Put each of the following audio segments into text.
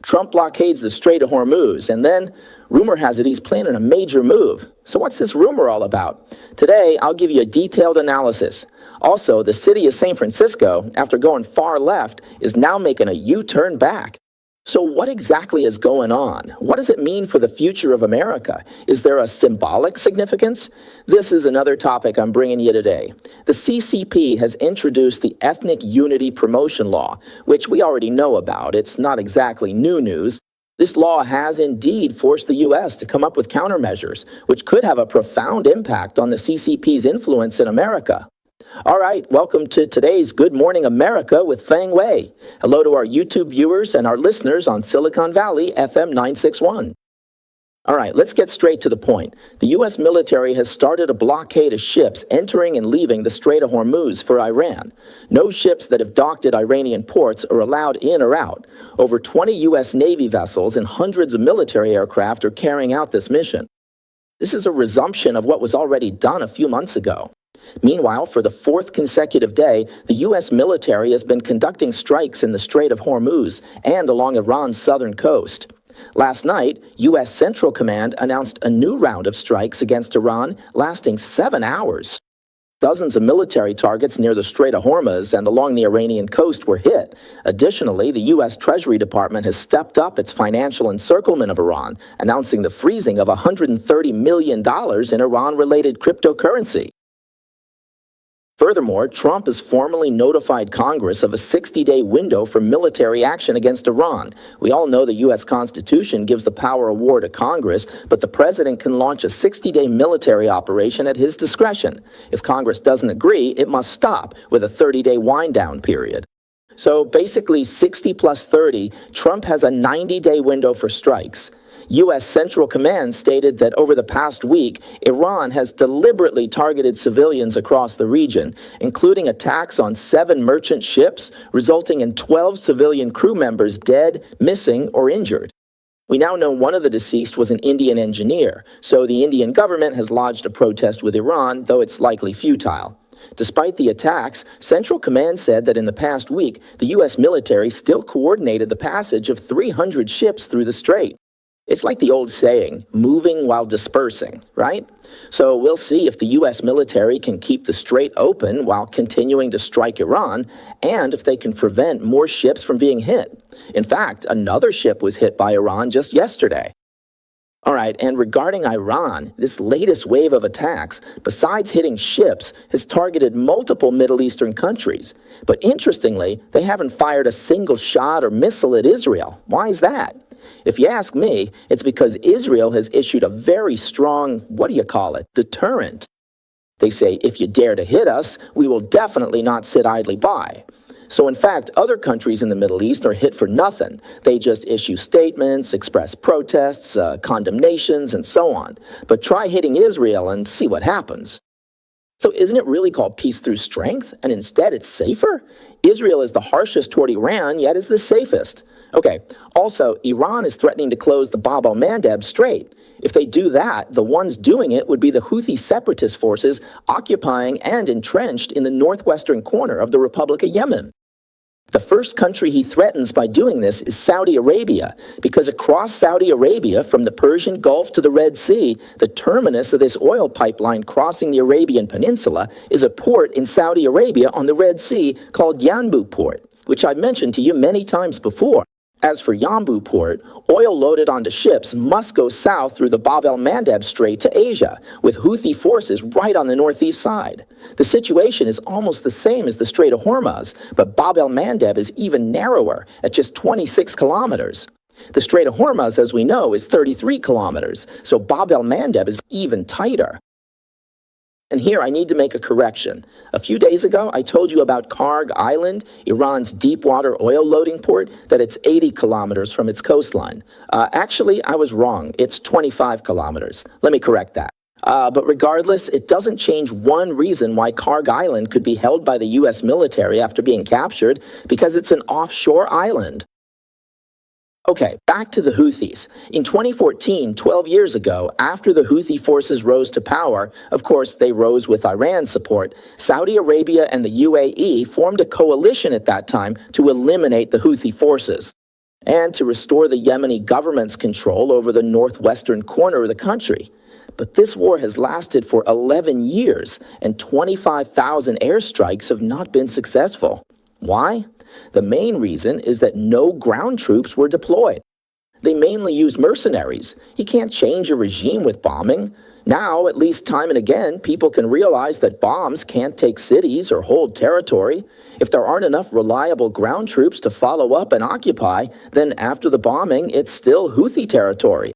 Trump blockades the Strait of Hormuz, and then rumor has it he's planning a major move. So what's this rumor all about? Today, I'll give you a detailed analysis. Also, the city of San Francisco, after going far left, is now making a U-turn back. So what exactly is going on? What does it mean for the future of America? Is there a symbolic significance? This is another topic I'm bringing you today. The CCP has introduced the Ethnic Unity Promotion Law, which we already know about. It's not exactly new news. This law has indeed forced the U.S. to come up with countermeasures, which could have a profound impact on the CCP's influence in America. All right, welcome to today's Good Morning America with Feng Wei. Hello to our YouTube viewers and our listeners on Silicon Valley FM 961. All right, let's get straight to the point. The U.S. military has started a blockade of ships entering and leaving the Strait of Hormuz for Iran. No ships that have docked at Iranian ports are allowed in or out. Over 20 U.S. Navy vessels and hundreds of military aircraft are carrying out this mission. This is a resumption of what was already done a few months ago. Meanwhile, for the fourth consecutive day, the U.S. military has been conducting strikes in the Strait of Hormuz and along Iran's southern coast. Last night, U.S. Central Command announced a new round of strikes against Iran lasting 7 hours. Dozens of military targets near the Strait of Hormuz and along the Iranian coast were hit. Additionally, the U.S. Treasury Department has stepped up its financial encirclement of Iran, announcing the freezing of $130 million in Iran-related cryptocurrency. Furthermore, Trump has formally notified Congress of a 60-day window for military action against Iran. We all know the U.S. Constitution gives the power of war to Congress, but the president can launch a 60-day military operation at his discretion. If Congress doesn't agree, it must stop with a 30-day wind-down period. So basically, 60 plus 30, Trump has a 90-day window for strikes. U.S. Central Command stated that over the past week, Iran has deliberately targeted civilians across the region, including attacks on 7 merchant ships, resulting in 12 civilian crew members dead, missing, or injured. We now know one of the deceased was an Indian engineer, so the Indian government has lodged a protest with Iran, though it's likely futile. Despite the attacks, Central Command said that in the past week, the U.S. military still coordinated the passage of 300 ships through the strait. It's like the old saying, moving while dispersing, right? So we'll see if the U.S. military can keep the strait open while continuing to strike Iran, and if they can prevent more ships from being hit. In fact, another ship was hit by Iran just yesterday. All right, and regarding Iran, this latest wave of attacks, besides hitting ships, has targeted multiple Middle Eastern countries. But interestingly, they haven't fired a single shot or missile at Israel. Why is that? If you ask me, it's because Israel has issued a very strong, deterrent. They say, if you dare to hit us, we will definitely not sit idly by. So in fact, other countries in the Middle East are hit for nothing. They just issue statements, express protests, condemnations, and so on. But try hitting Israel and see what happens. So isn't it really called peace through strength? And instead it's safer? Israel is the harshest toward Iran, yet is the safest. Okay, also, Iran is threatening to close the Bab el-Mandeb Strait. If they do that, the ones doing it would be the Houthi separatist forces occupying and entrenched in the northwestern corner of the Republic of Yemen. The first country he threatens by doing this is Saudi Arabia, because across Saudi Arabia, from the Persian Gulf to the Red Sea, the terminus of this oil pipeline crossing the Arabian Peninsula is a port in Saudi Arabia on the Red Sea called Yanbu Port, which I've mentioned to you many times before. As for Yanbu Port, oil loaded onto ships must go south through the Bab el-Mandeb Strait to Asia, with Houthi forces right on the northeast side. The situation is almost the same as the Strait of Hormuz, but Bab el-Mandeb is even narrower at just 26 kilometers. The Strait of Hormuz, as we know, is 33 kilometers, so Bab el-Mandeb is even tighter. And here I need to make a correction. A few days ago, I told you about Karg Island, Iran's deep-water oil loading port, that it's 80 kilometers from its coastline. Actually, I was wrong. It's 25 kilometers. Let me correct that. But regardless, it doesn't change one reason why Karg Island could be held by the U.S. military after being captured, because it's an offshore island. Okay, back to the Houthis. In 2014, 12 years ago, after the Houthi forces rose to power, of course, they rose with Iran's support, Saudi Arabia and the UAE formed a coalition at that time to eliminate the Houthi forces. and to restore the Yemeni government's control over the northwestern corner of the country. But this war has lasted for 11 years, and 25,000 airstrikes have not been successful. Why? The main reason is that no ground troops were deployed. They mainly use mercenaries. You can't change a regime with bombing. Now, at least time and again, people can realize that bombs can't take cities or hold territory. If there aren't enough reliable ground troops to follow up and occupy, then after the bombing, it's still Houthi territory.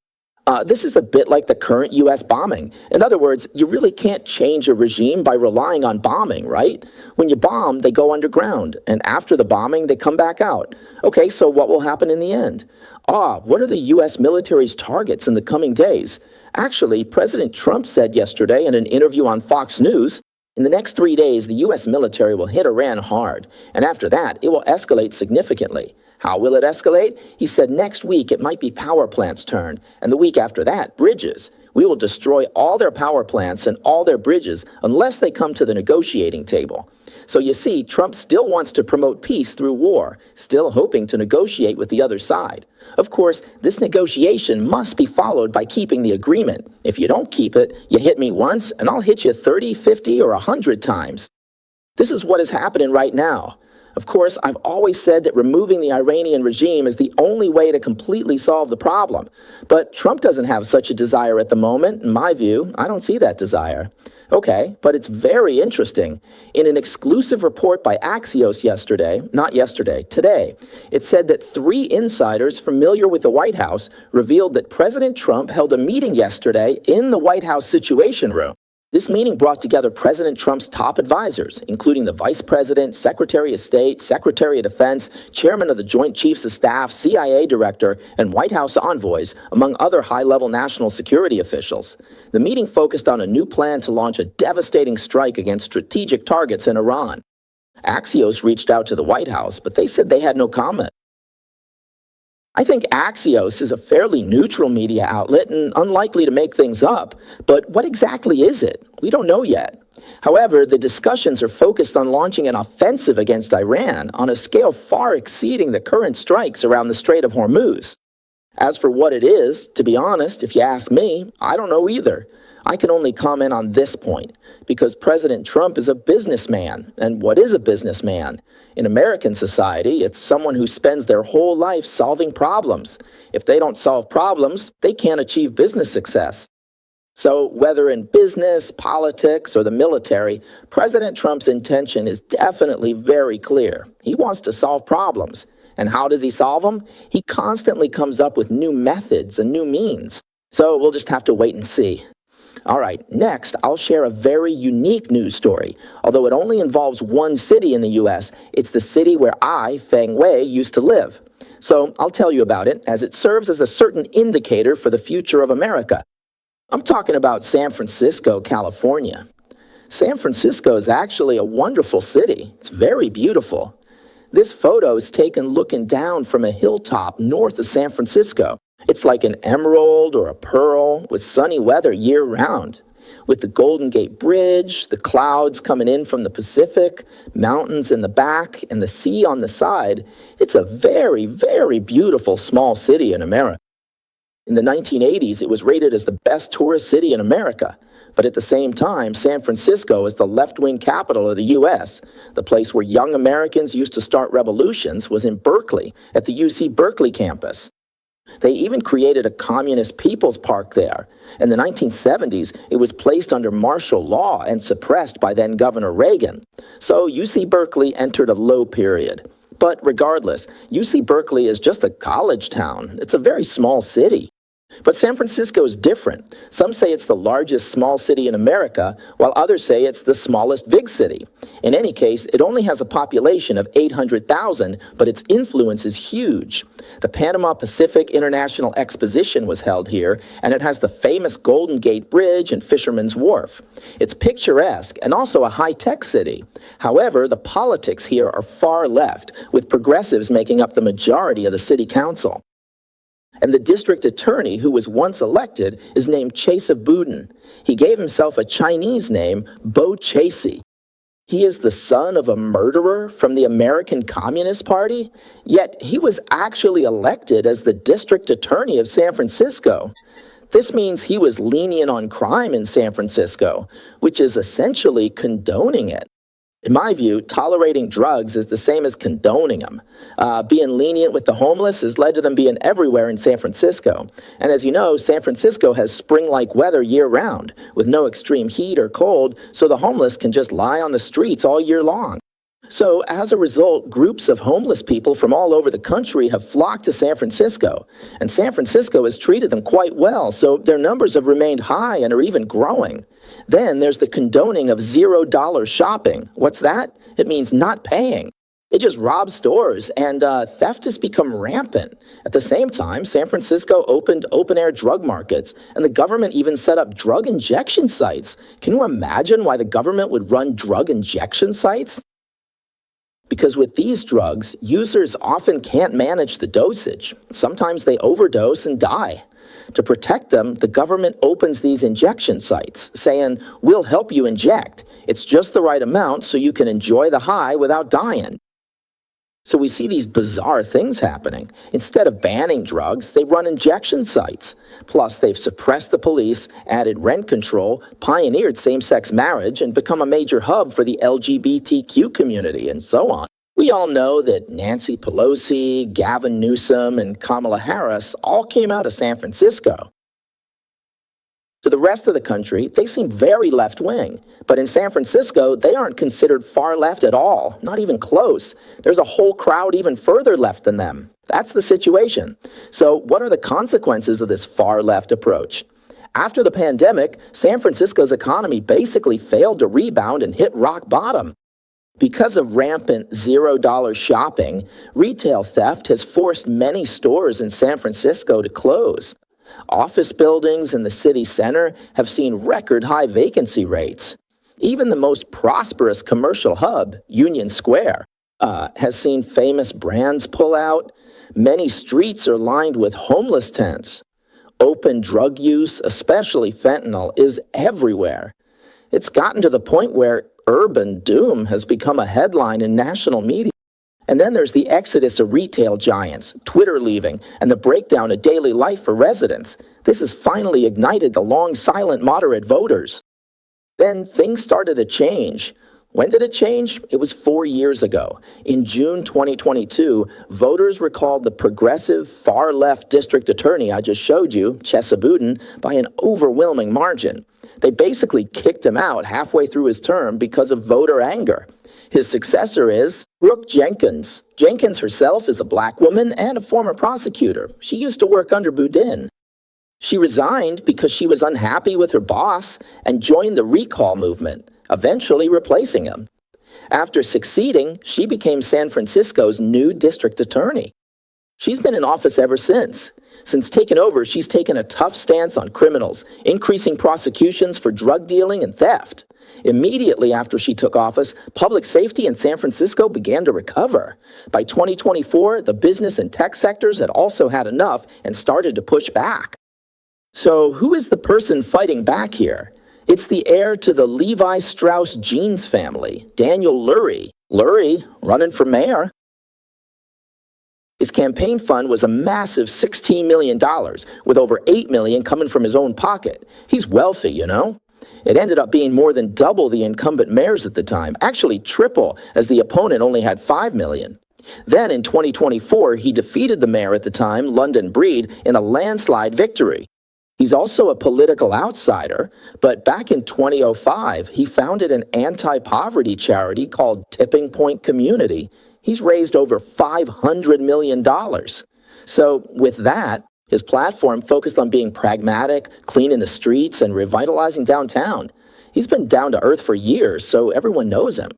This is a bit like the current U.S. bombing. In other words, you really can't change a regime by relying on bombing, right? When you bomb, they go underground, and after the bombing, they come back out. Okay, so what will happen in the end? What are the U.S. military's targets in the coming days? Actually, President Trump said yesterday in an interview on Fox News, in the next 3 days, the U.S. military will hit Iran hard, and after that, it will escalate significantly. How will it escalate? He said next week it might be power plants' turn, and the week after that, bridges. We will destroy all their power plants and all their bridges unless they come to the negotiating table. So you see, Trump still wants to promote peace through war, still hoping to negotiate with the other side. Of course, this negotiation must be followed by keeping the agreement. If you don't keep it, you hit me once, and I'll hit you 30, 50, or 100 times. This is what is happening right now. Of course, I've always said that removing the Iranian regime is the only way to completely solve the problem. But Trump doesn't have such a desire at the moment. In my view, I don't see that desire. Okay, but it's very interesting. In an exclusive report by Axios today, it said that 3 insiders familiar with the White House revealed that President Trump held a meeting yesterday in the White House Situation Room. This meeting brought together President Trump's top advisors, including the Vice President, Secretary of State, Secretary of Defense, Chairman of the Joint Chiefs of Staff, CIA Director, and White House envoys, among other high-level national security officials. The meeting focused on a new plan to launch a devastating strike against strategic targets in Iran. Axios reached out to the White House, but they said they had no comment. I think Axios is a fairly neutral media outlet and unlikely to make things up, but what exactly is it? We don't know yet. However, the discussions are focused on launching an offensive against Iran on a scale far exceeding the current strikes around the Strait of Hormuz. As for what it is, to be honest, if you ask me, I don't know either. I can only comment on this point, because President Trump is a businessman. And what is a businessman? In American society, it's someone who spends their whole life solving problems. If they don't solve problems, they can't achieve business success. So whether in business, politics, or the military, President Trump's intention is definitely very clear. He wants to solve problems. And how does he solve them? He constantly comes up with new methods and new means. So we'll just have to wait and see. All right, next, I'll share a very unique news story. Although it only involves one city in the U.S., it's the city where I, Feng Wei, used to live. So I'll tell you about it, as it serves as a certain indicator for the future of America. I'm talking about San Francisco, California. San Francisco is actually a wonderful city. It's very beautiful. This photo is taken looking down from a hilltop north of San Francisco. It's like an emerald or a pearl with sunny weather year-round. With the Golden Gate Bridge, the clouds coming in from the Pacific, mountains in the back, and the sea on the side, it's a very, very beautiful small city in America. In the 1980s, it was rated as the best tourist city in America. But at the same time, San Francisco is the left-wing capital of the U.S. The place where young Americans used to start revolutions was in Berkeley, at the UC Berkeley campus. They even created a communist people's park there. In the 1970s, it was placed under martial law and suppressed by then Governor Reagan. So UC Berkeley entered a low period. But regardless, UC Berkeley is just a college town. It's a very small city. But San Francisco is different. Some say it's the largest small city in America, while others say it's the smallest big city. In any case, it only has a population of 800,000, but its influence is huge. The Panama Pacific International Exposition was held here, and it has the famous Golden Gate Bridge and Fisherman's Wharf. It's picturesque and also a high-tech city. However, the politics here are far left, with progressives making up the majority of the city council. And the district attorney, who was once elected, is named Chesa Boudin. He gave himself a Chinese name, Bo Chasey. He is the son of a murderer from the American Communist Party, yet he was actually elected as the district attorney of San Francisco. This means he was lenient on crime in San Francisco, which is essentially condoning it. In my view, tolerating drugs is the same as condoning them. Being lenient with the homeless has led to them being everywhere in San Francisco. And as you know, San Francisco has spring-like weather year-round, with no extreme heat or cold, so the homeless can just lie on the streets all year long. So, as a result, groups of homeless people from all over the country have flocked to San Francisco. And San Francisco has treated them quite well, so their numbers have remained high and are even growing. Then there's the condoning of $0 shopping. What's that? It means not paying. They just rob stores, and theft has become rampant. At the same time, San Francisco opened open-air drug markets, and the government even set up drug injection sites. Can you imagine why the government would run drug injection sites? Because with these drugs, users often can't manage the dosage. Sometimes they overdose and die. To protect them, the government opens these injection sites, saying, "We'll help you inject. It's just the right amount so you can enjoy the high without dying." So we see these bizarre things happening. Instead of banning drugs, they run injection sites. Plus, they've suppressed the police, added rent control, pioneered same-sex marriage, and become a major hub for the LGBTQ community, and so on. We all know that Nancy Pelosi, Gavin Newsom, and Kamala Harris all came out of San Francisco. To the rest of the country, they seem very left-wing. But in San Francisco, they aren't considered far left at all, not even close. There's a whole crowd even further left than them. That's the situation. So what are the consequences of this far-left approach? After the pandemic, San Francisco's economy basically failed to rebound and hit rock bottom. Because of rampant $0 shopping, retail theft has forced many stores in San Francisco to close. Office buildings in the city center have seen record-high vacancy rates. Even the most prosperous commercial hub, Union Square, has seen famous brands pull out. Many streets are lined with homeless tents. Open drug use, especially fentanyl, is everywhere. It's gotten to the point where urban doom has become a headline in national media. And then there's the exodus of retail giants, Twitter leaving, and the breakdown of daily life for residents. This has finally ignited the long silent moderate voters. Then things started to change. When did it change? It was 4 years ago. In June 2022, voters recalled the progressive far-left district attorney I just showed you, Chesabudin, by an overwhelming margin. They basically kicked him out halfway through his term because of voter anger. His successor is Brooke Jenkins. Jenkins herself is a black woman and a former prosecutor. She used to work under Boudin. She resigned because she was unhappy with her boss and joined the recall movement, eventually replacing him. After succeeding, she became San Francisco's new district attorney. She's been in office ever since. Since taking over, she's taken a tough stance on criminals, increasing prosecutions for drug dealing and theft. Immediately after she took office, public safety in San Francisco began to recover. By 2024, the business and tech sectors had also had enough and started to push back. So who is the person fighting back here? It's the heir to the Levi Strauss jeans family, Daniel Lurie. Lurie, running for mayor. His campaign fund was a massive $16 million, with over $8 million coming from his own pocket. He's wealthy, you know? It ended up being more than double the incumbent mayors at the time, actually triple, as the opponent only had $5 million. Then in 2024, he defeated the mayor at the time, London Breed, in a landslide victory. He's also a political outsider, but back in 2005, he founded an anti-poverty charity called Tipping Point Community. He's raised over $500 million. So with that, his platform focused on being pragmatic, cleaning the streets, and revitalizing downtown. He's been down to earth for years, so everyone knows him.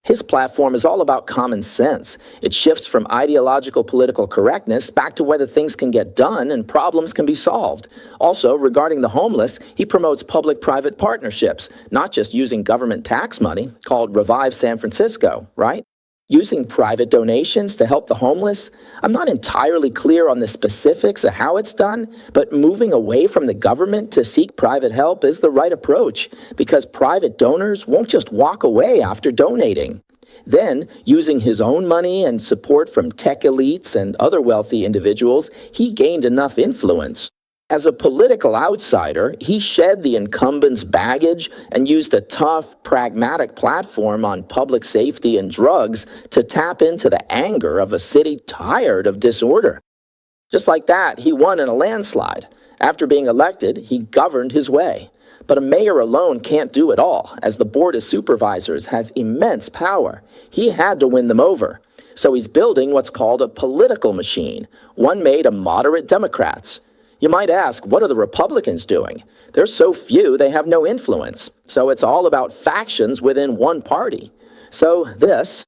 His platform is all about common sense. It shifts from ideological political correctness back to whether things can get done and problems can be solved. Also, regarding the homeless, he promotes public-private partnerships, not just using government tax money, called Revive San Francisco, right? Using private donations to help the homeless? I'm not entirely clear on the specifics of how it's done, but moving away from the government to seek private help is the right approach because private donors won't just walk away after donating. Then, using his own money and support from tech elites and other wealthy individuals, he gained enough influence. As a political outsider, he shed the incumbent's baggage and used a tough, pragmatic platform on public safety and drugs to tap into the anger of a city tired of disorder. Just like that, he won in a landslide. After being elected, he governed his way. But a mayor alone can't do it all, as the Board of Supervisors has immense power. He had to win them over. So he's building what's called a political machine, one made of moderate Democrats. You might ask, what are the Republicans doing? There's so few, they have no influence. So it's all about factions within one party. So this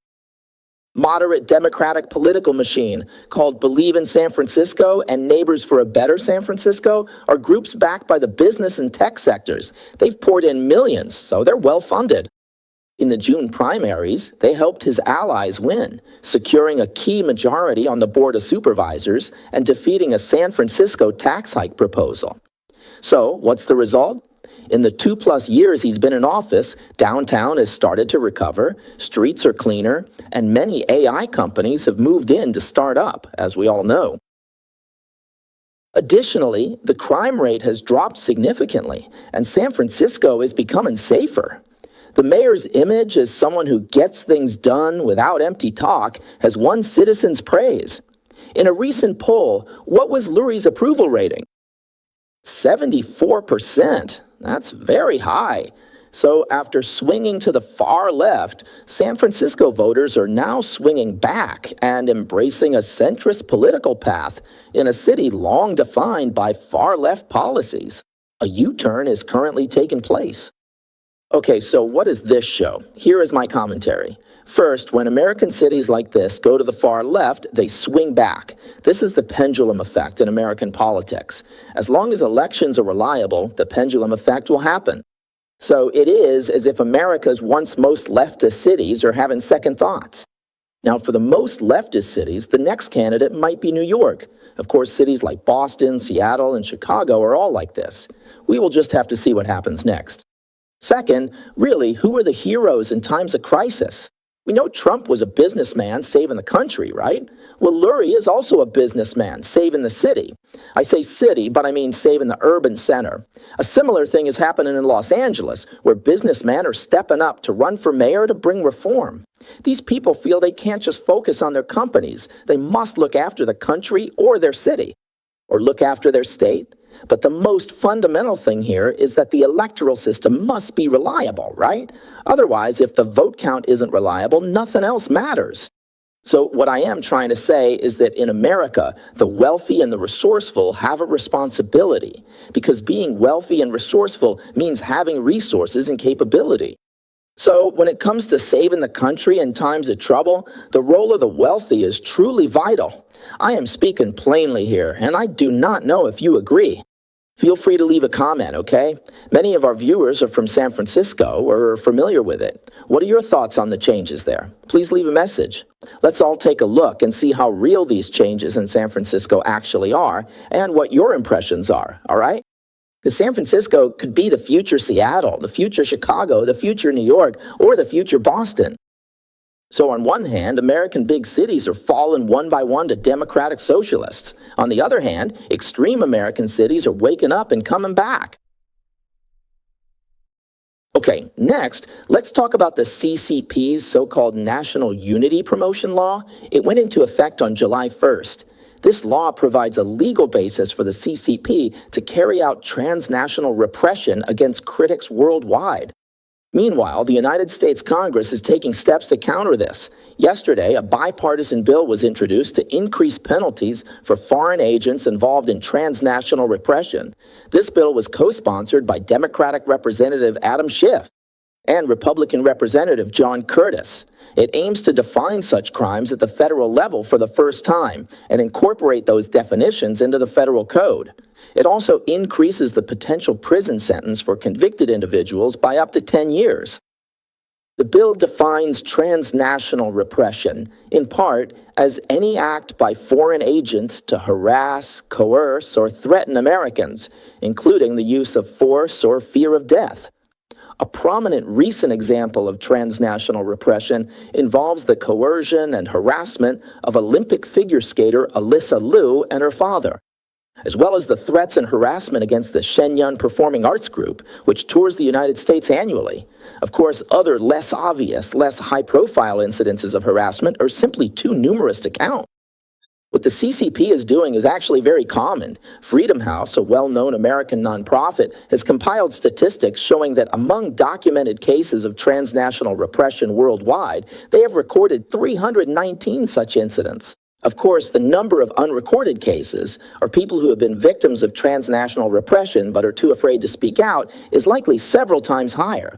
moderate Democratic political machine called Believe in San Francisco and Neighbors for a Better San Francisco are groups backed by the business and tech sectors. They've poured in millions, so they're well funded. In the June primaries, they helped his allies win, securing a key majority on the Board of Supervisors and defeating a San Francisco tax hike proposal. So, what's the result? In the 2+ years he's been in office, downtown has started to recover, streets are cleaner, and many AI companies have moved in to start up, as we all know. Additionally, the crime rate has dropped significantly, and San Francisco is becoming safer. The mayor's image as someone who gets things done without empty talk has won citizens' praise. In a recent poll, what was Lurie's approval rating? 74%. That's very high. So after swinging to the far left, San Francisco voters are now swinging back and embracing a centrist political path in a city long defined by far-left policies. A U-turn is currently taking place. Okay, so what does this show? Here is my commentary. First, when American cities like this go to the far left, they swing back. This is the pendulum effect in American politics. As long as elections are reliable, the pendulum effect will happen. So it is as if America's once most leftist cities are having second thoughts. Now, for the most leftist cities, the next candidate might be New York. Of course, cities like Boston, Seattle, and Chicago are all like this. We will just have to see what happens next. Second, really, who are the heroes in times of crisis? We know Trump was a businessman saving the country, right? Well, Lurie is also a businessman saving the city. I say city, but I mean saving the urban center. A similar thing is happening in Los Angeles, where businessmen are stepping up to run for mayor to bring reform. These people feel they can't just focus on their companies. They must look after the country or their city, or look after their state. But the most fundamental thing here is that the electoral system must be reliable, right? Otherwise, if the vote count isn't reliable, nothing else matters. So what I am trying to say is that in America, the wealthy and the resourceful have a responsibility, because being wealthy and resourceful means having resources and capability. So when it comes to saving the country in times of trouble, the role of the wealthy is truly vital. I am speaking plainly here, and I do not know if you agree. Feel free to leave a comment, okay? Many of our viewers are from San Francisco or are familiar with it. What are your thoughts on the changes there? Please leave a message. Let's all take a look and see how real these changes in San Francisco actually are and what your impressions are, all right? Because San Francisco could be the future Seattle, the future Chicago, the future New York, or the future Boston. So on one hand, American big cities are falling one by one to democratic socialists. On the other hand, extreme American cities are waking up and coming back. Okay, next, let's talk about the CCP's so-called National Unity Promotion Law. It went into effect on July 1st. This law provides a legal basis for the CCP to carry out transnational repression against critics worldwide. Meanwhile, the United States Congress is taking steps to counter this. Yesterday, a bipartisan bill was introduced to increase penalties for foreign agents involved in transnational repression. This bill was co-sponsored by Democratic Representative Adam Schiff and Republican Representative John Curtis. It aims to define such crimes at the federal level for the first time and incorporate those definitions into the federal code. It also increases the potential prison sentence for convicted individuals by up to 10 years. The bill defines transnational repression, in part, as any act by foreign agents to harass, coerce, or threaten Americans, including the use of force or fear of death. A prominent recent example of transnational repression involves the coercion and harassment of Olympic figure skater Alyssa Liu and her father, as well as the threats and harassment against the Shenyang Performing Arts Group, which tours the United States annually. Of course, other less obvious, less high-profile incidences of harassment are simply too numerous to count. What the CCP is doing is actually very common. Freedom House, a well-known American nonprofit, has compiled statistics showing that among documented cases of transnational repression worldwide, they have recorded 319 such incidents. Of course, the number of unrecorded cases, or people who have been victims of transnational repression but are too afraid to speak out, is likely several times higher.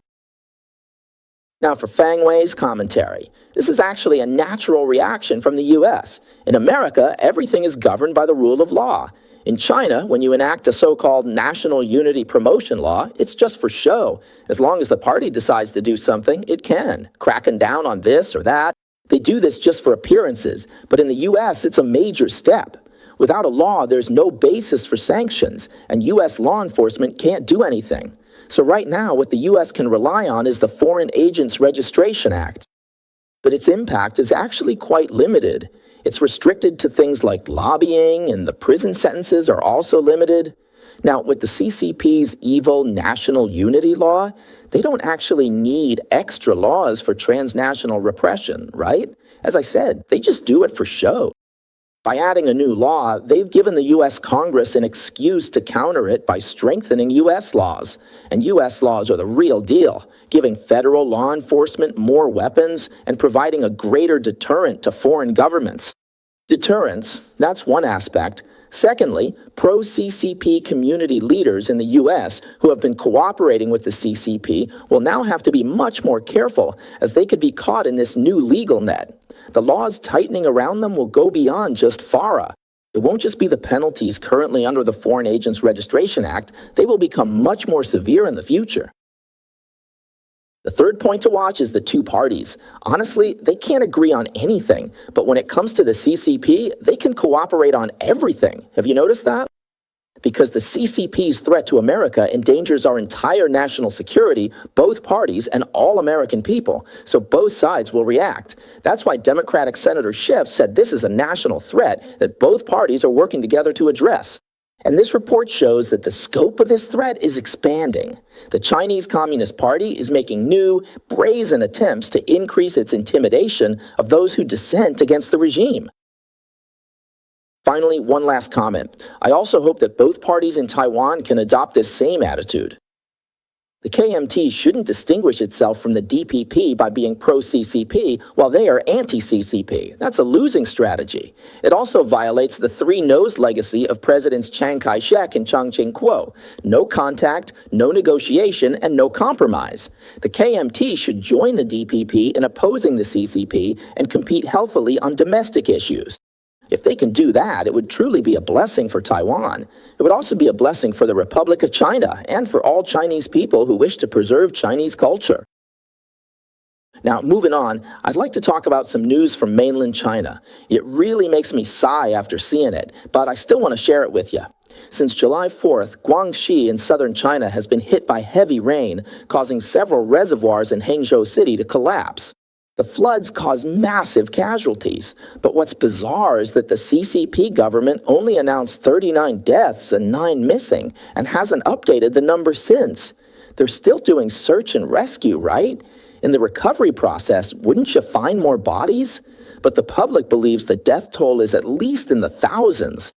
Now for Fang Wei's commentary. This is actually a natural reaction from the U.S. In America, everything is governed by the rule of law. In China, when you enact a so-called national unity promotion law, it's just for show. As long as the party decides to do something, it can, cracking down on this or that. They do this just for appearances, but in the U.S., it's a major step. Without a law, there's no basis for sanctions, and U.S. law enforcement can't do anything. So right now, what the U.S. can rely on is the Foreign Agents Registration Act. But its impact is actually quite limited. It's restricted to things like lobbying, and the prison sentences are also limited. Now, with the CCP's evil national unity law, they don't actually need extra laws for transnational repression, right? As I said, they just do it for show. By adding a new law, they've given the U.S. Congress an excuse to counter it by strengthening U.S. laws. And U.S. laws are the real deal, giving federal law enforcement more weapons and providing a greater deterrent to foreign governments. Deterrence, that's one aspect. Secondly, pro-CCP community leaders in the U.S. who have been cooperating with the CCP will now have to be much more careful, as they could be caught in this new legal net. The laws tightening around them will go beyond just FARA. It won't just be the penalties currently under the Foreign Agents Registration Act, they will become much more severe in the future. The third point to watch is the two parties. Honestly, they can't agree on anything, but when it comes to the CCP, they can cooperate on everything. Have you noticed that? Because the CCP's threat to America endangers our entire national security, both parties, and all American people, so both sides will react. That's why Democratic Senator Schiff said this is a national threat that both parties are working together to address. And this report shows that the scope of this threat is expanding. The Chinese Communist Party is making new, brazen attempts to increase its intimidation of those who dissent against the regime. Finally, one last comment. I also hope that both parties in Taiwan can adopt this same attitude. The KMT shouldn't distinguish itself from the DPP by being pro-CCP while they are anti-CCP. That's a losing strategy. It also violates the three-nose legacy of Presidents Chiang Kai-shek and Chiang Ching-kuo. No contact, no negotiation, and no compromise. The KMT should join the DPP in opposing the CCP and compete healthily on domestic issues. If they can do that, it would truly be a blessing for Taiwan. It would also be a blessing for the Republic of China and for all Chinese people who wish to preserve Chinese culture. Now, moving on, I'd like to talk about some news from mainland China. It really makes me sigh after seeing it, but I still want to share it with you. Since July 4th, Guangxi in southern China has been hit by heavy rain, causing several reservoirs in Hangzhou City to collapse. The floods caused massive casualties, but what's bizarre is that the CCP government only announced 39 deaths and 9 missing and hasn't updated the number since. They're still doing search and rescue, right? In the recovery process, wouldn't you find more bodies? But the public believes the death toll is at least in the thousands.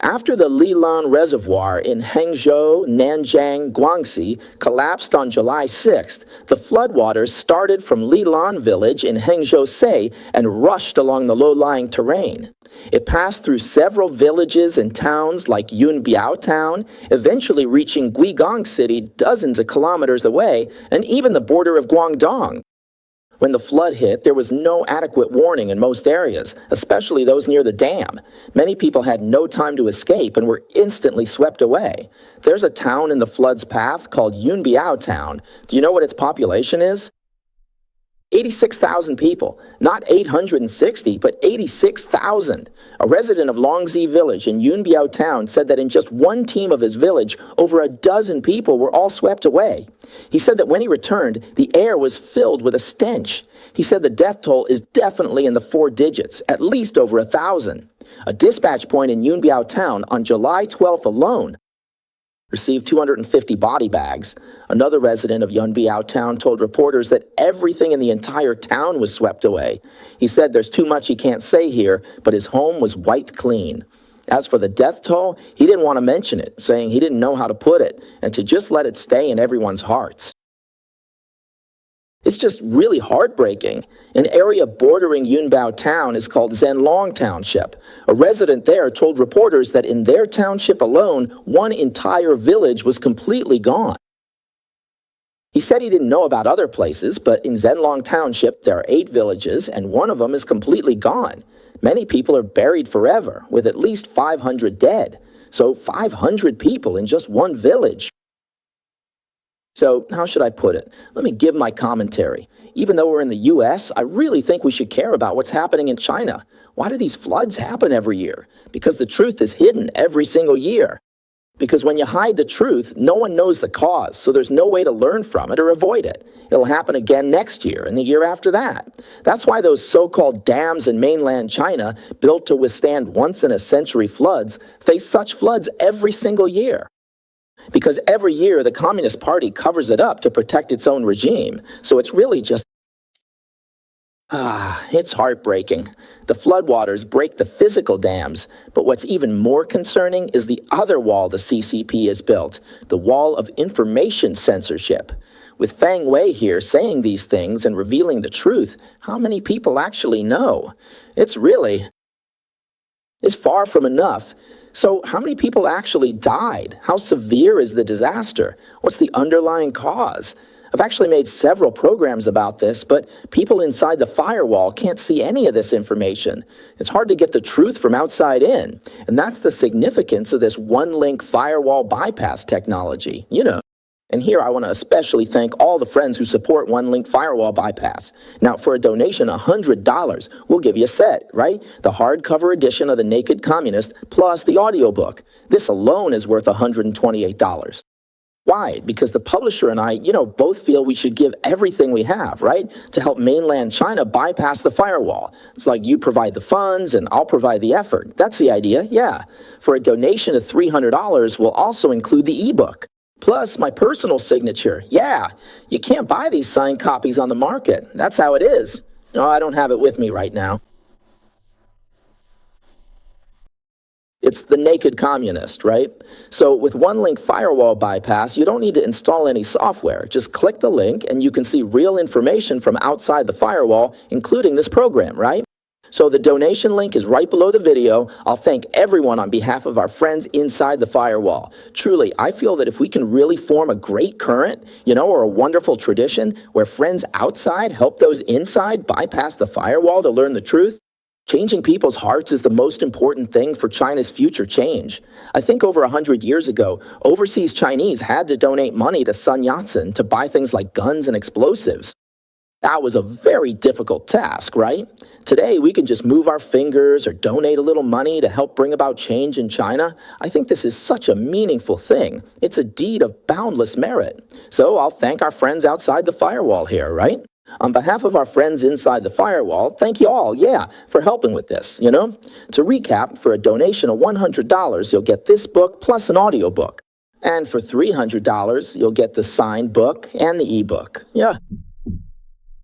After the Lilan Reservoir in Hangzhou, Nanjing, Guangxi collapsed on July 6th, the floodwaters started from Lilan village in Hangzhou-sei and rushed along the low-lying terrain. It passed through several villages and towns like Yunbiao town, eventually reaching Guigong City dozens of kilometers away, and even the border of Guangdong. When the flood hit, there was no adequate warning in most areas, especially those near the dam. Many people had no time to escape and were instantly swept away. There's a town in the flood's path called Yunbiao Town. Do you know what its population is? 86,000 people, not 860, but 86,000. A resident of Longzi Village in Yunbiao Town said that in just one team of his village, over a dozen people were all swept away. He said that when he returned, the air was filled with a stench. He said the death toll is definitely in the 4 digits, at least over 1,000. A dispatch point in Yunbiao Town on July 12th alone received 250 body bags. Another resident of Yunbiao Town told reporters that everything in the entire town was swept away. He said there's too much he can't say here, but his home was wiped clean. As for the death toll, he didn't want to mention it, saying he didn't know how to put it, and to just let it stay in everyone's hearts. It's just really heartbreaking. An area bordering Yunbiao Town is called Zhenlong Township. A resident there told reporters that in their township alone, one entire village was completely gone. He said he didn't know about other places, but in Zhenlong Township, there are 8 villages, and one of them is completely gone. Many people are buried forever, with at least 500 dead. So 500 people in just one village. So, how should I put it? Let me give my commentary. Even though we're in the U.S., I really think we should care about what's happening in China. Why do these floods happen every year? Because the truth is hidden every single year. Because when you hide the truth, no one knows the cause, so there's no way to learn from it or avoid it. It'll happen again next year and the year after that. That's why those so-called dams in mainland China, built to withstand once-in-a-century floods, face such floods every single year. Because every year the Communist Party covers it up to protect its own regime. So it's really just... it's heartbreaking. The floodwaters break the physical dams, but what's even more concerning is the other wall the CCP has built, the wall of information censorship. With Fang Wei here saying these things and revealing the truth, how many people actually know? It's far from enough. So how many people actually died? How severe is the disaster? What's the underlying cause? I've actually made several programs about this, but people inside the firewall can't see any of this information. It's hard to get the truth from outside in, and that's the significance of this one-link firewall bypass technology, And here I want to especially thank all the friends who support one-link firewall bypass. Now, for a donation of $100, we'll give you a set, right? The hardcover edition of The Naked Communist, plus the audiobook. This alone is worth $128. Why? Because the publisher and I, both feel we should give everything we have, right? To help mainland China bypass the firewall. It's like you provide the funds and I'll provide the effort. That's the idea, yeah. For a donation of $300, we'll also include the ebook. Plus my personal signature. Yeah, you can't buy these signed copies on the market. That's how it is. No, I don't have it with me right now. It's The Naked Communist, right? So with one-link firewall bypass, you don't need to install any software. Just click the link and you can see real information from outside the firewall, including this program, right? So the donation link is right below the video. I'll thank everyone on behalf of our friends inside the firewall. Truly, I feel that if we can really form a great current, or a wonderful tradition where friends outside help those inside bypass the firewall to learn the truth, changing people's hearts is the most important thing for China's future change. I think over 100 years ago, overseas Chinese had to donate money to Sun Yat-sen to buy things like guns and explosives. That was a very difficult task, right? Today, we can just move our fingers or donate a little money to help bring about change in China. I think this is such a meaningful thing. It's a deed of boundless merit. So I'll thank our friends outside the firewall here, right? On behalf of our friends inside the firewall, thank you all, for helping with this, To recap, for a donation of $100, you'll get this book plus an audiobook. And for $300, you'll get the signed book and the ebook. Yeah.